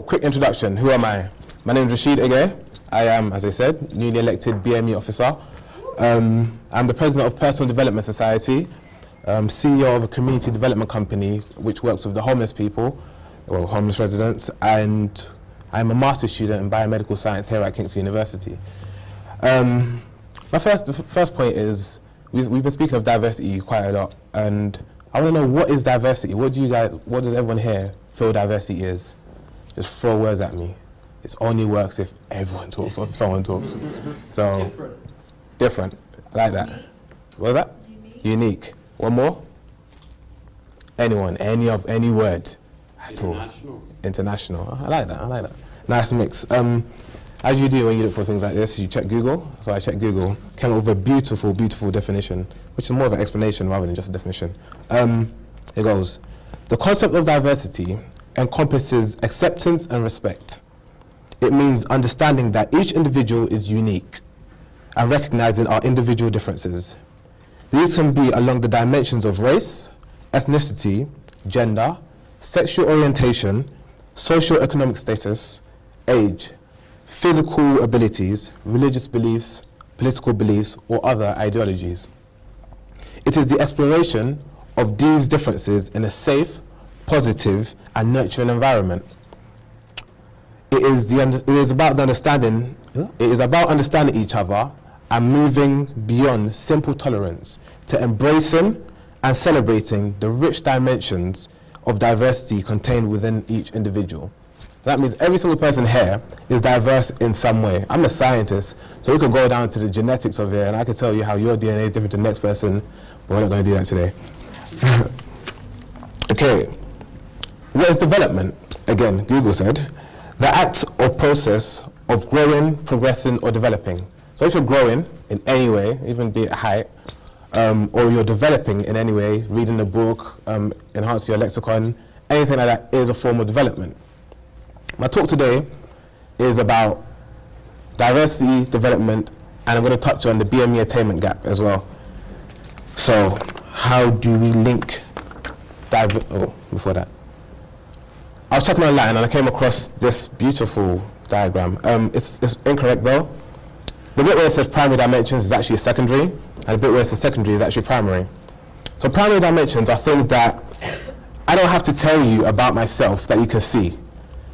Quick introduction, who am I? My name is Rasheed again. I am, as I said, newly elected BME officer. I'm the president of Personal Development Society, CEO of a community development company which works with the homeless people, well, homeless residents, and I'm a master's student in biomedical science here at Kingston University. The first point is, we've been speaking of diversity quite a lot, and I want to know, what is diversity? What does everyone here feel diversity is? Just throw words at me. It only works if everyone talks or if someone talks. So, different. I like that. What was that? Unique. One more? Anyone, any word at all. International. I like that. Nice mix. As you do when you look for things like this, you check Google. So I checked Google, came up with a beautiful, beautiful definition, which is more of an explanation rather than just a definition. It goes, the concept of diversity encompasses acceptance and respect. It means understanding that each individual is unique and recognizing our individual differences. These can be along the dimensions of race, ethnicity, gender, sexual orientation, socio-economic status, age, physical abilities, religious beliefs, political beliefs, or other ideologies. It is the exploration of these differences in a safe, positive, and nurturing environment. It is about understanding each other and moving beyond simple tolerance to embracing and celebrating the rich dimensions of diversity contained within each individual. That means every single person here is diverse in some way. I'm a scientist, so we could go down to the genetics of it, and I could tell you how your DNA is different to the next person, but we're not going to do that today. Okay, what is development? Again, Google said, the act or process of growing, progressing, or developing. So if you're growing in any way, even be it height, or you're developing in any way, reading a book, enhancing your lexicon, anything like that is a form of development. My talk today is about diversity, development, and I'm going to touch on the BME attainment gap as well. So, how do we link before that. I was checking online and I came across this beautiful diagram. It's incorrect though. The bit where it says primary dimensions is actually secondary, and the bit where it says secondary is actually primary. So primary dimensions are things that I don't have to tell you about myself that you can see.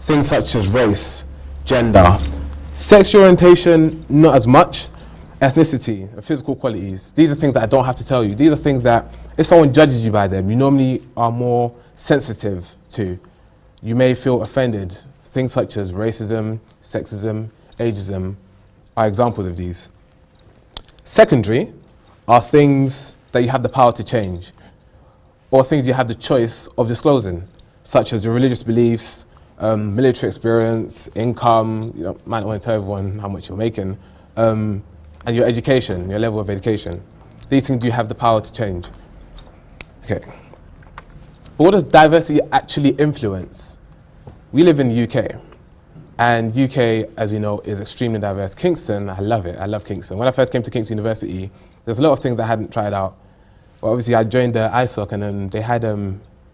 Things such as race, gender, sexual orientation, not as much, ethnicity, and physical qualities. These are things that I don't have to tell you. These are things that if someone judges you by them, you normally are more sensitive to. You may feel offended. Things such as racism, sexism, ageism are examples of these. Secondary are things that you have the power to change, or things you have the choice of disclosing, such as your religious beliefs, military experience, income, you might not want to tell everyone how much you're making, and your education, your level of education. These things you have the power to change. Okay. But what does diversity actually influence? We live in the UK, and UK, as you know, is extremely diverse. Kingston, I love it. I love Kingston. When I first came to Kingston University, there's a lot of things I hadn't tried out. Well, obviously, I joined the ISOC, and they had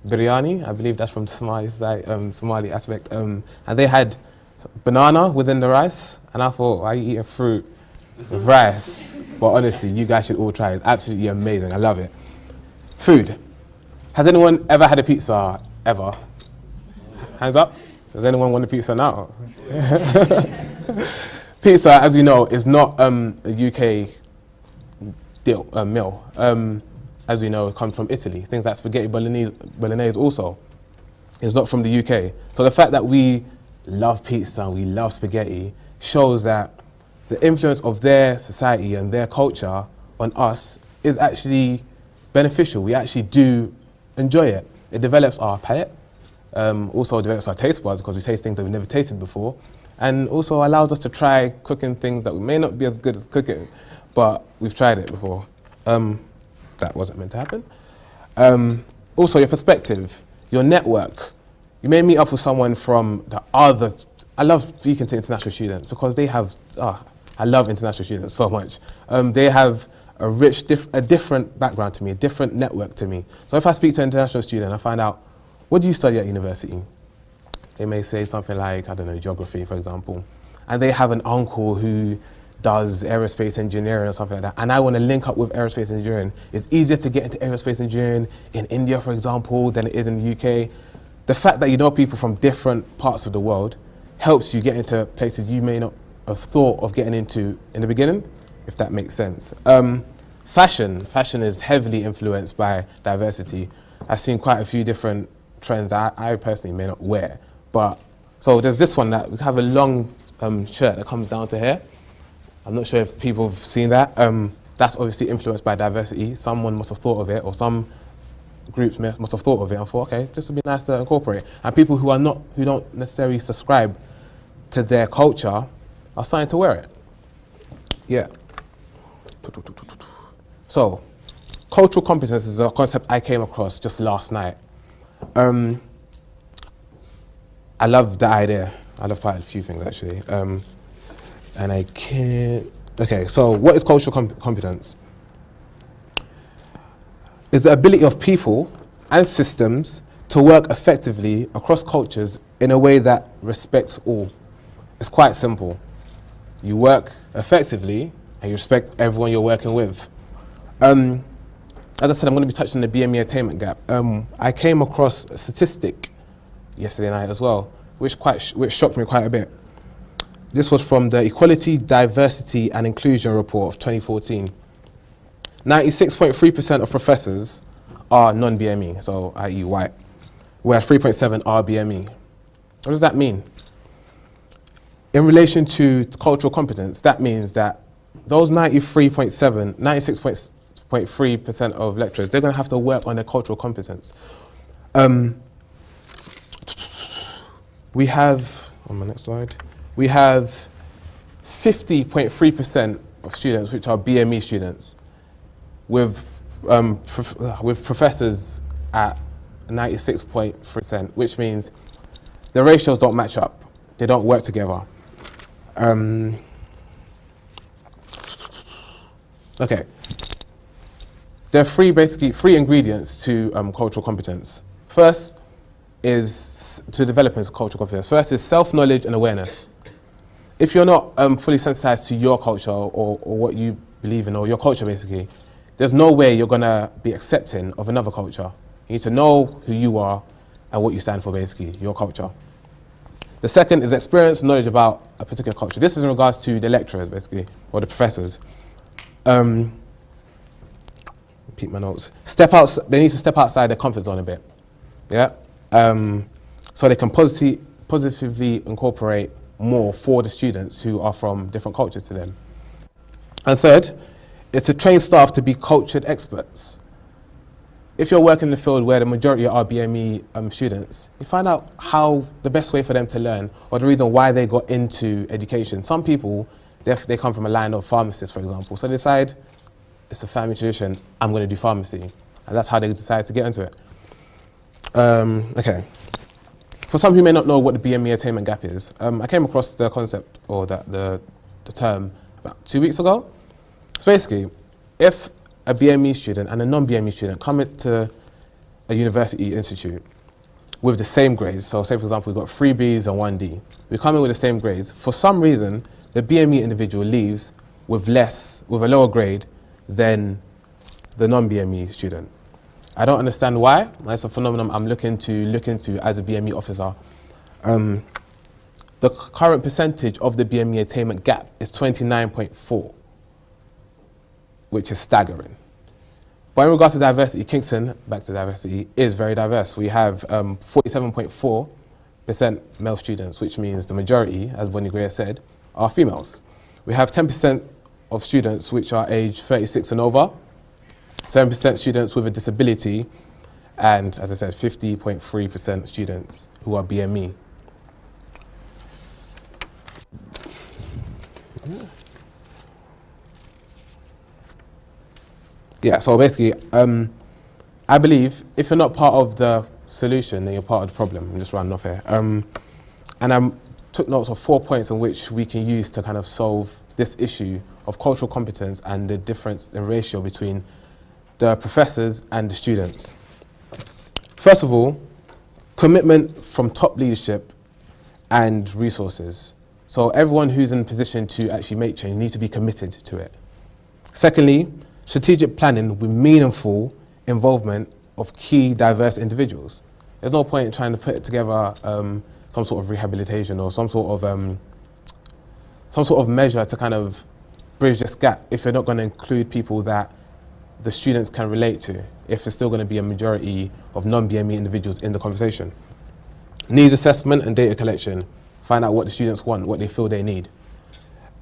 biryani. I believe that's from the Somali aspect. And they had banana within the rice, and I thought, why you eat a fruit with rice? But honestly, you guys should all try it. It's absolutely amazing. I love it. Food. Has anyone ever had a pizza, ever? Hands up. Does anyone want a pizza now? Pizza, as you know, is not a UK meal. As we know, it comes from Italy. Things like spaghetti bolognese also is not from the UK. So the fact that we love pizza and we love spaghetti shows that the influence of their society and their culture on us is actually beneficial. We actually do enjoy it. It develops our palate, also develops our taste buds because we taste things that we've never tasted before, and also allows us to try cooking things that we may not be as good as cooking, but we've tried it before. That wasn't meant to happen. Also your perspective, your network. You may meet up with someone from the other, I love speaking to international students because they have, I love international students so much. They have a different background to me, a different network to me. So if I speak to an international student, I find out, what do you study at university? They may say something like, I don't know, geography, for example. And they have an uncle who does aerospace engineering or something like that. And I want to link up with aerospace engineering. It's easier to get into aerospace engineering in India, for example, than it is in the UK. The fact that you know people from different parts of the world helps you get into places you may not have thought of getting into in the beginning, if that makes sense. Fashion is heavily influenced by diversity. I've seen quite a few different trends that I personally may not wear. But so there's this one that we have a long shirt that comes down to here. I'm not sure if people have seen that. That's obviously influenced by diversity. Someone must have thought of it, or some groups must have thought of it and thought, okay, this would be nice to incorporate. And people who don't necessarily subscribe to their culture are starting to wear it. Yeah. So, cultural competence is a concept I came across just last night. I love the idea. I love quite a few things actually. And I can't. Okay, so what is cultural competence? It's the ability of people and systems to work effectively across cultures in a way that respects all. It's quite simple. You work effectively and you respect everyone you're working with. As I said, I'm going to be touching the BME attainment gap. I came across a statistic yesterday night as well, which shocked me quite a bit. This was from the Equality, Diversity and Inclusion Report of 2014. 96.3% of professors are non-BME, so i.e. white, whereas 3.7 are BME. What does that mean? In relation to cultural competence, that means that those 96.3% of lecturers, they're going to have to work on their cultural competence. We have, on my next slide, we have 50.3% of students which are BME students, with professors at 96.3%, which means the ratios don't match up. They don't work together. Okay. There are three ingredients to cultural competence. First is to developing cultural competence. First is self-knowledge and awareness. If you're not fully sensitized to your culture or what you believe in, or your culture basically, there's no way you're going to be accepting of another culture. You need to know who you are and what you stand for basically, your culture. The second is experience and knowledge about a particular culture. This is in regards to the lecturers basically, or the professors. Repeat my notes. They need to step outside their comfort zone a bit. Yeah. So they can positively incorporate more for the students who are from different cultures to them. And third, is to train staff to be cultured experts. If you're working in the field where the majority are BME students, you find out how the best way for them to learn, or the reason why they got into education. Some people, they come from a line of pharmacists, for example, so they decide, it's a family tradition, I'm going to do pharmacy. And that's how they decide to get into it. Okay. For some who may not know what the BME attainment gap is, I came across the concept, or the term, about 2 weeks ago. So basically, if a BME student and a non-BME student come into a university institute with the same grades, so say for example we've got 3 Bs and 1 D, we come in with the same grades, for some reason the BME individual leaves with a lower grade than the non-BME student. I don't understand why. That's a phenomenon I'm looking to look into as a BME officer. The current percentage of the BME attainment gap is 29.4, which is staggering. But in regards to diversity, Kingston, back to diversity, is very diverse. We have 47.4% male students, which means the majority, as Bonnie Greer said, are females. We have 10% of students which are aged 36 and over, 7% students with a disability, and as I said, 50.3% students who are BME. Yeah, so basically, I believe if you're not part of the solution, then you're part of the problem. I'm just running off here. And I took notes of 4 points in which we can use to kind of solve this issue of cultural competence and the difference in ratio between the professors and the students. First of all, commitment from top leadership and resources. So everyone who's in a position to actually make change needs to be committed to it. Secondly, strategic planning with meaningful involvement of key diverse individuals. There's no point in trying to put together some sort of rehabilitation or some sort of measure to kind of bridge this gap if you're not going to include people that the students can relate to, if there's still going to be a majority of non-BME individuals in the conversation. Needs assessment and data collection. Find out what the students want, what they feel they need.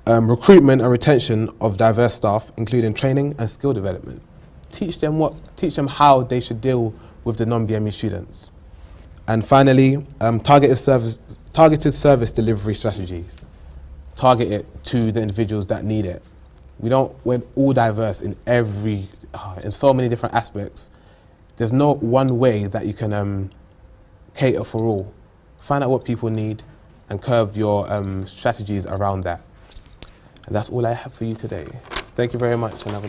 Recruitment and retention of diverse staff, including training and skill development. Teach them how they should deal with the non-BME students. And finally, targeted service delivery strategies. Target it to the individuals that need it. We're all diverse in in so many different aspects. There's no one way that you can cater for all. Find out what people need and curve your strategies around that. And that's all I have for you today. Thank you very much and have a